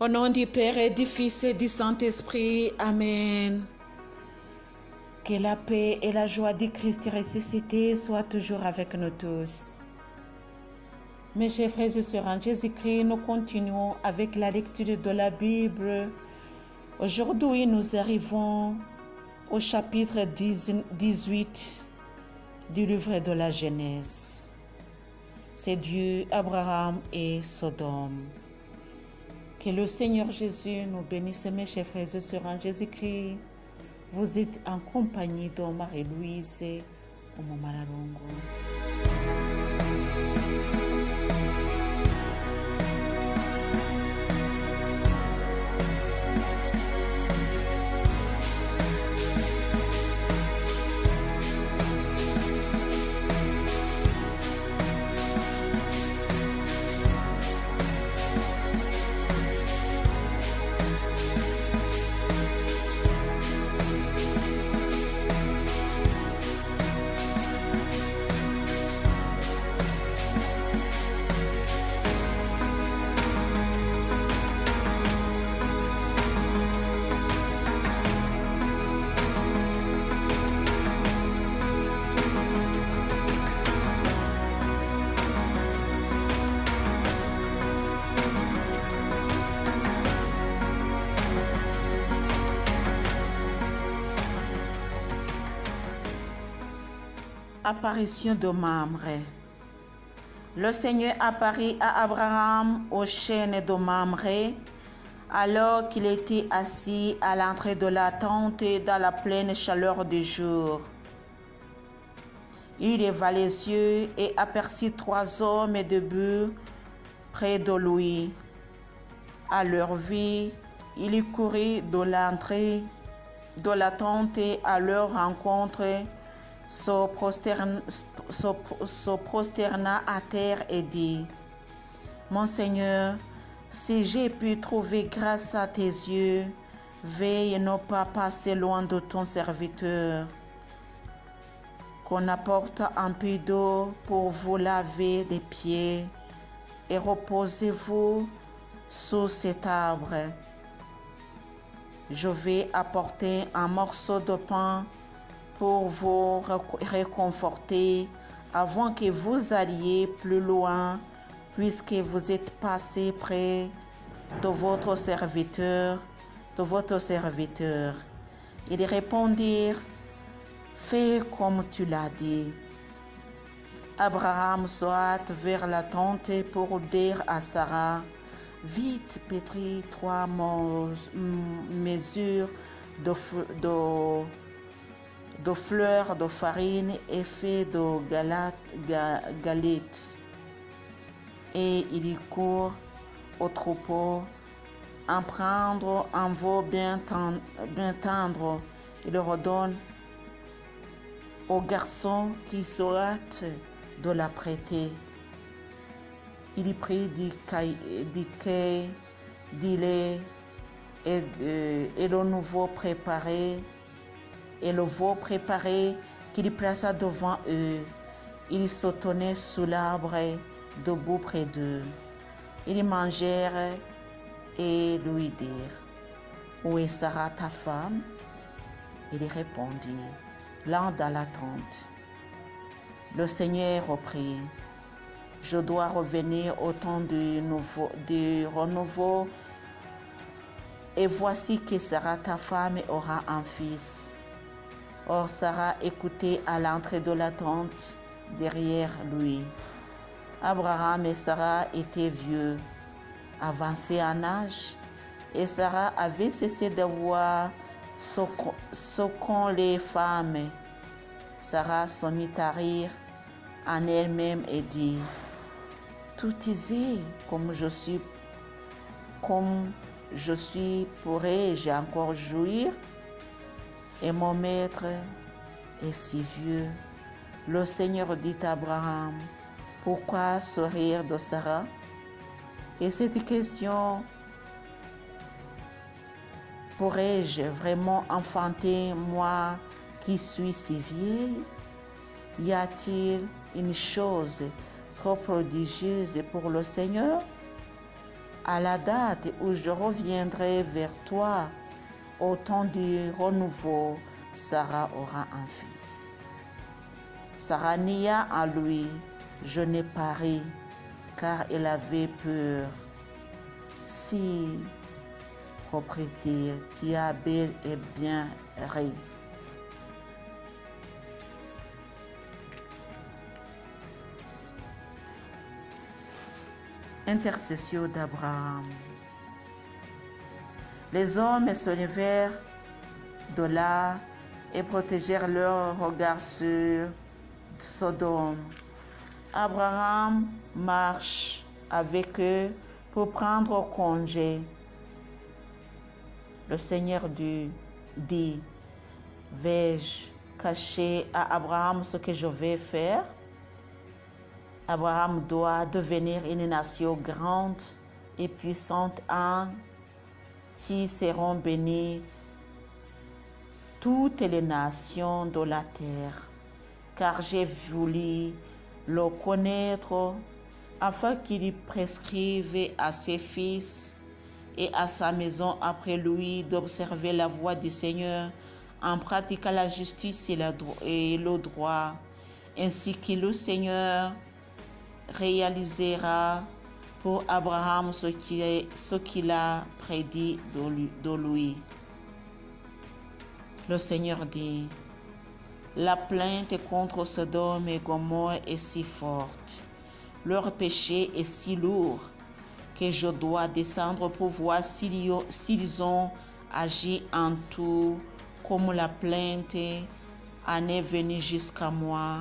Au nom du Père et du Fils et du Saint-Esprit. Amen. Que la paix et la joie du Christ ressuscité soient toujours avec nous tous. Mes chers frères et sœurs en Jésus-Christ, nous continuons avec la lecture de la Bible. Aujourd'hui, nous arrivons au chapitre 18 du livre de la Genèse. C'est Dieu, Abraham et Sodome. Que le Seigneur Jésus nous bénisse, mes chers frères et sœurs en Jésus-Christ. Vous êtes en compagnie de Marie-Louise Omomararongo. Apparition de Mamré. Le Seigneur apparut à Abraham au chêne de Mamré, alors qu'il était assis à l'entrée de la tente dans la pleine chaleur du jour. Il leva les yeux et aperçut 3 hommes debout près de lui. À leur vue, il courut de l'entrée de la tente à leur rencontre, se prosterna à terre et dit: Mon Seigneur, si j'ai pu trouver grâce à tes yeux, veille ne pas passer loin de ton serviteur. Qu'on apporte un peu d'eau pour vous laver les pieds et reposez-vous sous cet arbre. Je vais apporter un morceau de pain pour vous réconforter avant que vous alliez plus loin, puisque vous êtes passé près de votre serviteur. Ils répondirent: Fais comme tu l'as dit. Abraham se hâte vers la tente pour dire à Sarah: Vite, pétris 3 mesures de fleurs de farine et fait de galettes. Et il court au troupeau, en prendre un veau bien tendre. Il le redonne au garçon qui se hâte de l'apprêter. Il prit du lait et le veau préparé qu'il plaça devant eux. Ils se tenaient sous l'arbre, debout près d'eux. Ils mangèrent et lui dirent: Où est Sarah ta femme? Il répondit: Là dans la tente. Le Seigneur reprit: Je dois revenir au temps du renouveau, et voici que Sarah ta femme aura un fils. Or Sarah écoutait à l'entrée de la tente derrière lui. Abraham et Sarah étaient vieux, avancés en âge, et Sarah avait cessé de voir ce qu'ont les femmes. Sarah se mit à rire en elle-même et dit: Tout disait, comme je suis, pourrais-je encore jouir? Et mon maître est si vieux. Le Seigneur dit à Abraham: Pourquoi se rire de Sarah? Et cette question: pourrais-je vraiment enfanter, moi qui suis si vieille? Y a-t-il une chose trop prodigieuse pour le Seigneur? à la date où je reviendrai vers toi, au temps du renouveau, Sarah aura un fils. Sarah nia en lui, je n'ai pas ri, car elle avait peur. Si, reprit-il, tu as bel et bien ri. Intercession d'Abraham. Les hommes se levèrent de là et protégèrent leur regard sur Sodome. Abraham marche avec eux pour prendre congé. Le Seigneur dit, vais-je cacher à Abraham ce que je vais faire? Abraham doit devenir une nation grande et puissante en qui seront bénies toutes les nations de la terre, car j'ai voulu le connaître afin qu'il prescrive à ses fils et à sa maison après lui d'observer la voie du Seigneur en pratiquant la justice et le droit, ainsi que le Seigneur réalisera pour Abraham ce qu'il a prédit de lui. Le Seigneur dit, la plainte contre Sodome et Gomorrhe est si forte, leur péché est si lourd, que je dois descendre pour voir s'ils ont agi en tout comme la plainte en est venue jusqu'à moi.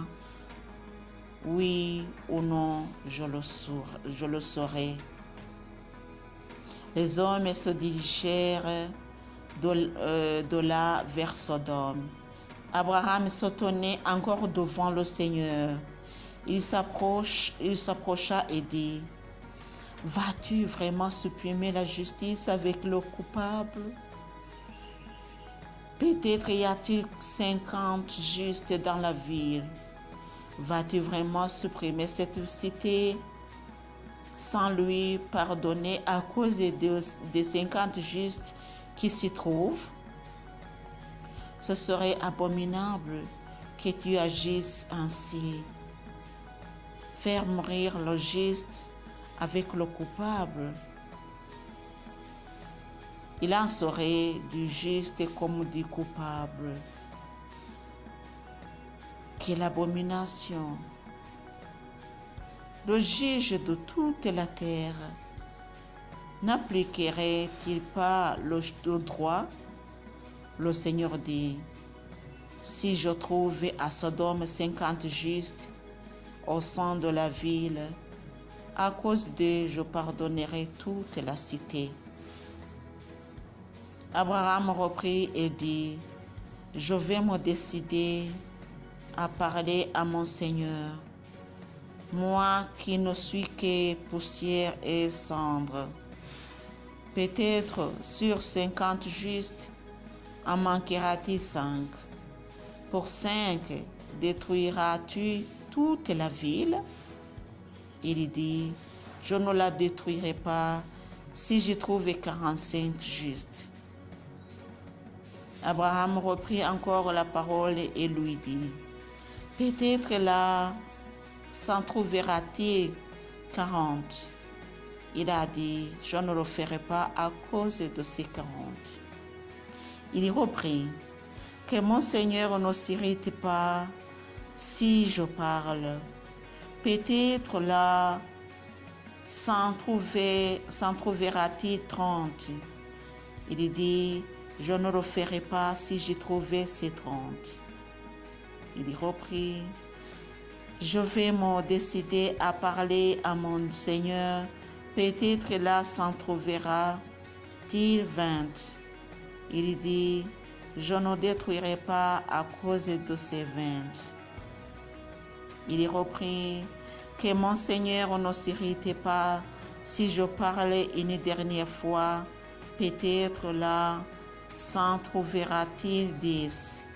Oui ou non, je le saurai. Les hommes se dirigèrent de là vers Sodome. Abraham se tenait encore devant le Seigneur. Il s'approcha et dit, vas-tu vraiment supprimer la justice avec le coupable? Peut-être y a-t-il 50 justes dans la ville. Vas-tu vraiment supprimer cette cité sans lui pardonner à cause des 50 justes qui s'y trouvent? Ce serait abominable que tu agisses ainsi. Faire mourir le juste avec le coupable. Il en serait du juste comme du coupable. Quelle abomination! Le juge de toute la terre n'appliquerait-il pas le droit? Le Seigneur dit, si je trouve à Sodome 50 justes au sein de la ville, à cause d'eux, je pardonnerai toute la cité. Abraham reprit et dit, je vais me décider à parler à mon Seigneur, moi qui ne suis que poussière et cendre. Peut-être sur 50 justes, en manquera-t-il 5. Pour 5, détruiras-tu toute la ville? Il dit, je ne la détruirai pas si j'y trouve 45 justes. Abraham reprit encore la parole et lui dit, peut-être là s'en trouvera-t-il 40. Il a dit, je ne le ferai pas à cause de ces 40. Il reprit, que mon Seigneur ne s'irrite pas si je parle. Peut-être là s'en trouvera-t-il 30. Il dit, je ne le ferai pas si j'y trouvais ces 30. Il reprit, je vais me décider à parler à mon Seigneur, peut-être là s'en trouvera-t-il 20. Il dit, je ne détruirai pas à cause de ces 20. Il reprit, que mon Seigneur ne s'irrite pas si je parlais une dernière fois, peut-être là s'en trouvera-t-il 10.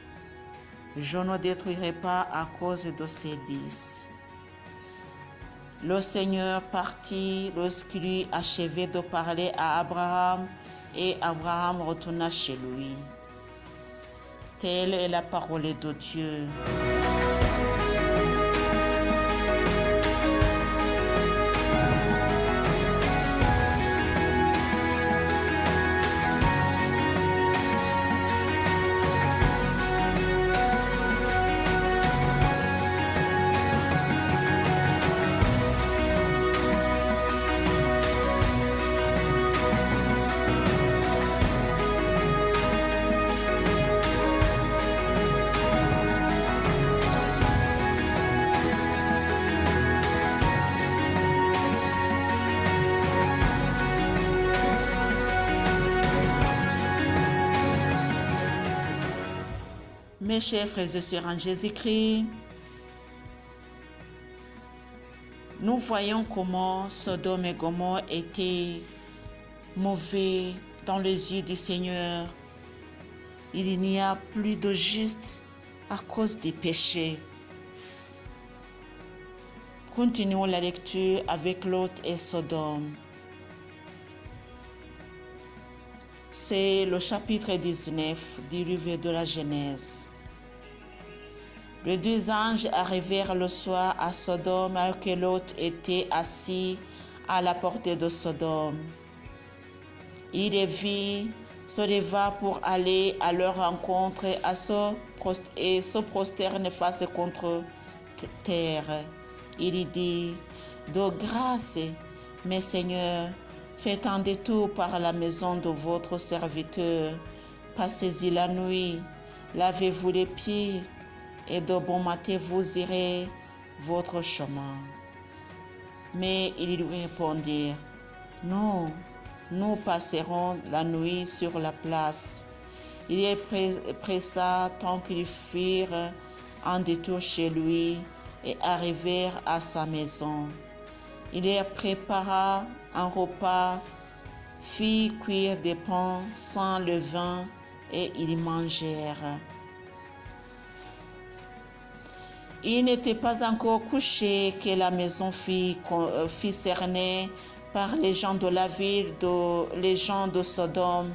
Je ne détruirai pas à cause de ces 10. Le Seigneur partit lorsqu'il eut achevé de parler à Abraham, et Abraham retourna chez lui. Telle est la parole de Dieu. Mes chers frères et sœurs en Jésus-Christ, nous voyons comment Sodome et Gomorrhe étaient mauvais dans les yeux du Seigneur. Il n'y a plus de juste à cause des péchés. Continuons la lecture avec Lot et Sodome. C'est le chapitre 19 du livre de la Genèse. Les deux anges arrivèrent le soir à Sodome alors que Lot était assis à la portée de Sodome. Il les vit, se leva pour aller à leur rencontre et se prosterne face contre terre. Il dit: de grâce, mes seigneurs, faites un détour par la maison de votre serviteur, passez-y la nuit, lavez-vous les pieds, et de bon matin vous irez votre chemin. Mais ils lui répondirent: non, nous passerons la nuit sur la place. Il les pressa tant qu'ils firent un détour chez lui et arrivèrent à sa maison. Il leur prépara un repas, fit cuire des pains sans levain et ils mangèrent. Il n'était pas encore couché que la maison fut cernée par les gens de la ville, les gens de Sodome,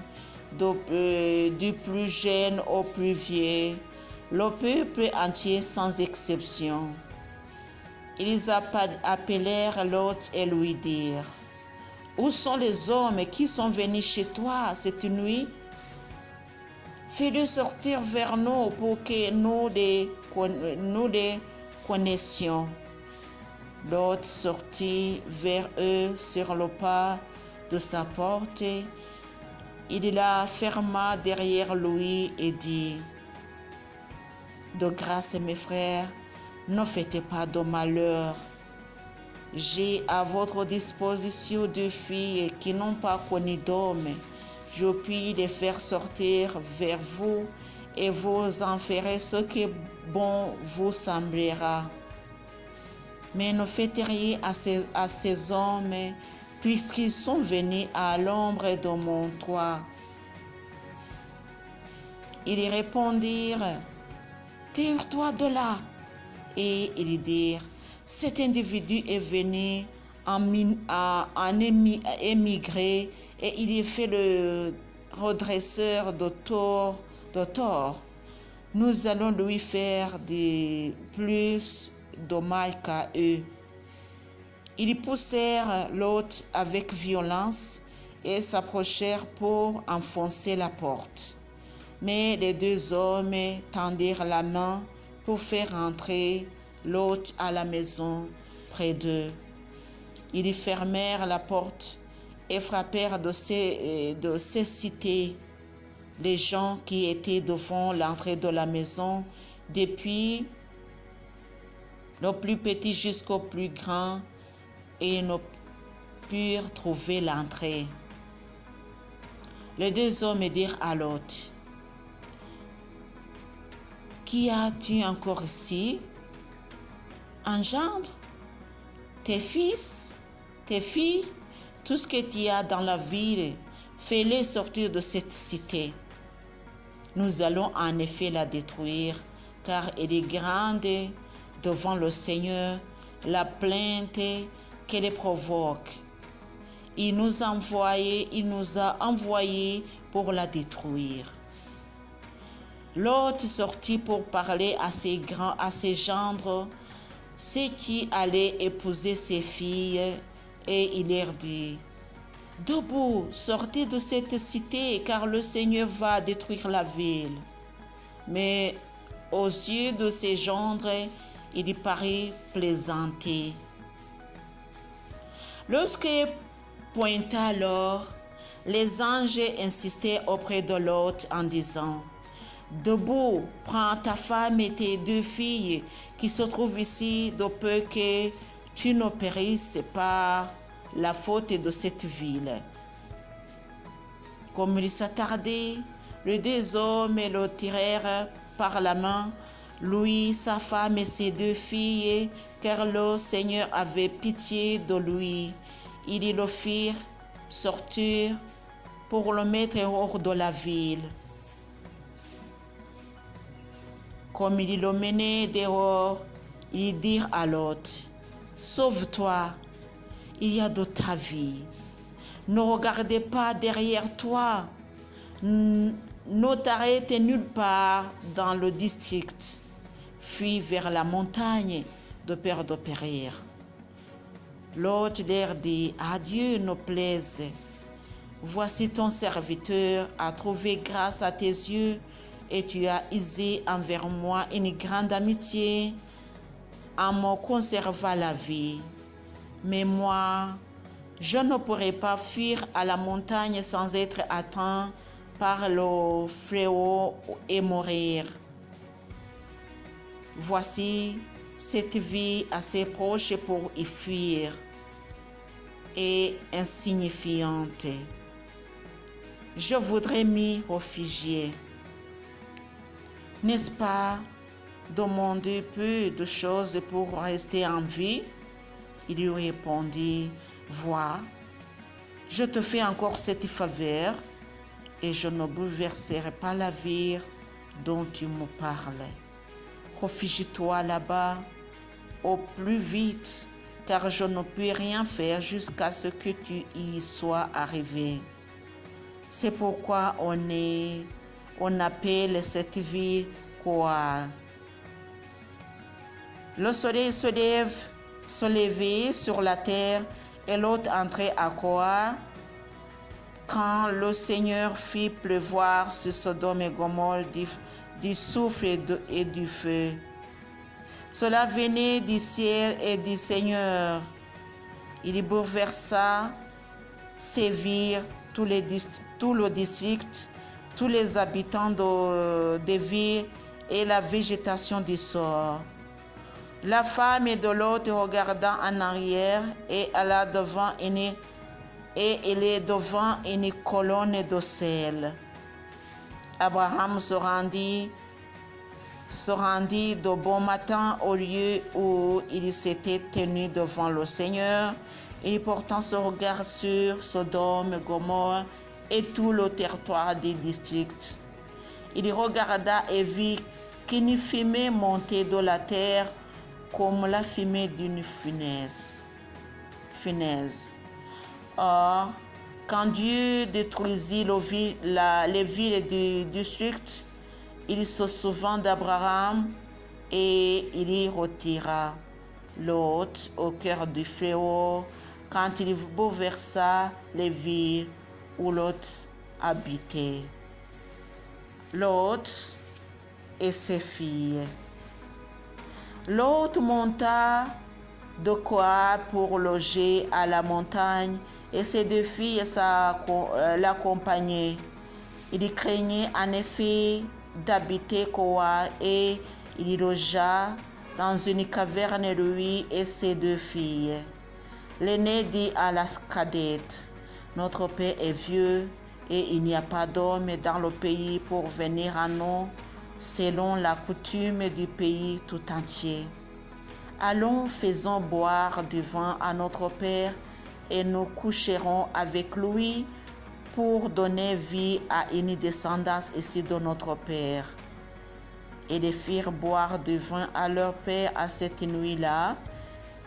du plus jeune au plus vieux, le peuple entier sans exception. Ils appelèrent Lot et lui dirent: où sont les hommes qui sont venus chez toi cette nuit? Fais-les sortir vers nous pour que nous les connaissions. Lot sortit vers eux sur le pas de sa porte. Il la ferma derrière lui et dit: de grâce, mes frères, ne faites pas de malheur. J'ai à votre disposition deux filles qui n'ont pas connu d'homme. Je puis les faire sortir vers vous et vous en ferez ce qui bon vous semblera. Mais ne faites rien à ces hommes, puisqu'ils sont venus à l'ombre de mon toit. Ils répondirent: tire-toi de là. Et ils dirent: cet individu est venu en émigré et il est fait le redresseur de tort. Nous allons lui faire plus de mal qu'à eux. Ils poussèrent Lot avec violence et s'approchèrent pour enfoncer la porte. Mais les deux hommes tendirent la main pour faire entrer Lot à la maison près d'eux. Ils fermèrent la porte et frappèrent de cécité les gens qui étaient devant l'entrée de la maison, depuis le plus petit jusqu'au plus grand, et ils ne purent trouver l'entrée. Les deux hommes dirent à Lot: qui as-tu encore ici? Un gendre, tes fils, tes filles, tout ce que tu as dans la ville, fais-les sortir de cette cité. Nous allons en effet la détruire, car elle est grande devant le Seigneur, la plainte qui les provoque. Il nous a envoyés pour la détruire. Lot sortit pour parler à ses gendres, ceux qui allaient épouser ses filles, et il leur dit: Debout, sortez de cette cité, car le Seigneur va détruire la ville. Mais aux yeux de ses gendres, il parut plaisanter. Lorsqu'il pointa alors, les anges insistaient auprès de Lot en disant: Debout, prends ta femme et tes 2 filles qui se trouvent ici, de peur que tu ne périsses par la faute de cette ville. Comme il s'attardait, les 2 hommes le tirèrent par la main, lui, sa femme et ses 2 filles, car le Seigneur avait pitié de lui. Ils le firent sortir pour le mettre hors de la ville. Comme ils le menaient dehors, ils dirent à Lot: Sauve-toi, il y a de ta vie. Ne regardez pas derrière toi. Ne t'arrête nulle part dans le district. Fuis vers la montagne de peur de périr. Lot leur dit: À Dieu ne plaise. Voici ton serviteur a trouvé grâce à tes yeux, et tu as usé envers moi une grande amitié en me conservant la vie. Mais moi, je ne pourrai pas fuir à la montagne sans être atteint par le fléau et mourir. Voici cette vie assez proche pour y fuir et insignifiante. Je voudrais m'y réfugier. N'est-ce pas demander peu de choses pour rester en vie? Il lui répondit: Vois, je te fais encore cette faveur et je ne bouleverserai pas la vie dont tu me parles. Réfugie-toi là-bas au plus vite, car je ne puis rien faire jusqu'à ce que tu y sois arrivé. C'est pourquoi on appelle cette ville Koa. Le soleil se levait sur la terre et Lot entrait à Koa quand le Seigneur fit pleuvoir sur Sodome et Gomorrhe du souffle et du feu. Cela venait du ciel et du Seigneur. Il bouleversa, sévir tout le district, tous les habitants des villes et la végétation du sol. La femme de Lot regardant en arrière et elle est devant une colonne de sel. Abraham se rendit de bon matin au lieu où il s'était tenu devant le Seigneur, et portant son regard sur Sodome, Gomorrhe et tout le territoire des districts. Il regarda et vit qu'une fumée montait de la terre comme la fumée d'une fournaise. Or, quand Dieu détruisit les villes du district, il se souvint d'Abraham et il y retira Lot au cœur du fléau quand il bouleversa les villes où Lot habitait. Lot et ses filles. Lot monta de Koa pour loger à la montagne et ses 2 filles l'accompagnaient. Il craignait en effet d'habiter Koa et il logea dans une caverne lui et ses 2 filles. L'aîné dit à la cadette: Notre père est vieux et il n'y a pas d'homme dans le pays pour venir à nous selon la coutume du pays tout entier. Allons, faisons boire du vin à notre père et nous coucherons avec lui pour donner vie à une descendance ici de notre père. Et ils firent boire du vin à leur père à cette nuit-là,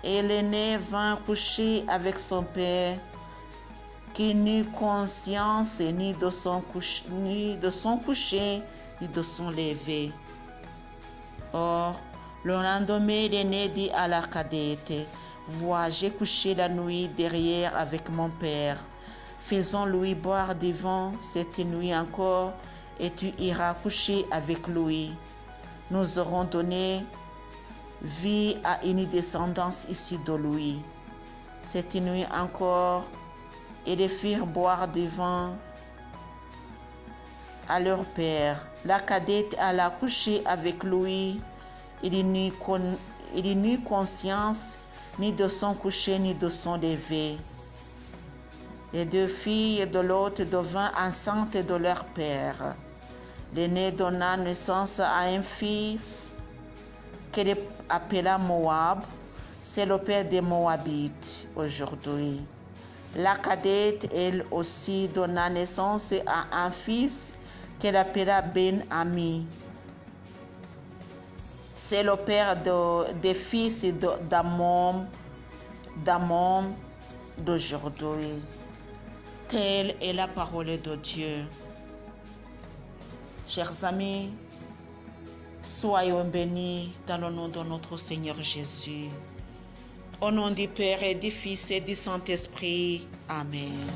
Et l'aîné vint coucher avec son père, qui n'eut conscience ni de son coucher, ni de son lever. Or, le lendemain, l'aîné dit à la cadette, « Vois, j'ai couché la nuit derrière avec mon père. Faisons-lui boire du vin cette nuit encore, et tu iras coucher avec lui. Nous aurons donné vie à une descendance ici de lui. » Cette nuit encore, ils firent boire du vin à leur père. La cadette alla coucher avec lui. Il n'eut conscience ni de son coucher ni de son lever. Les deux filles de l'autre devinrent enceintes de leur père. L'aîné donna naissance à un fils qu'elle appela Moab. C'est le père des Moabites aujourd'hui. La cadette, elle aussi, donna naissance à un fils qu'elle appela Ben-Ami. C'est le père des fils d'Amon d'aujourd'hui. Telle est la parole de Dieu. Chers amis, soyons bénis dans le nom de notre Seigneur Jésus. Au nom du Père et du Fils et du Saint-Esprit. Amen.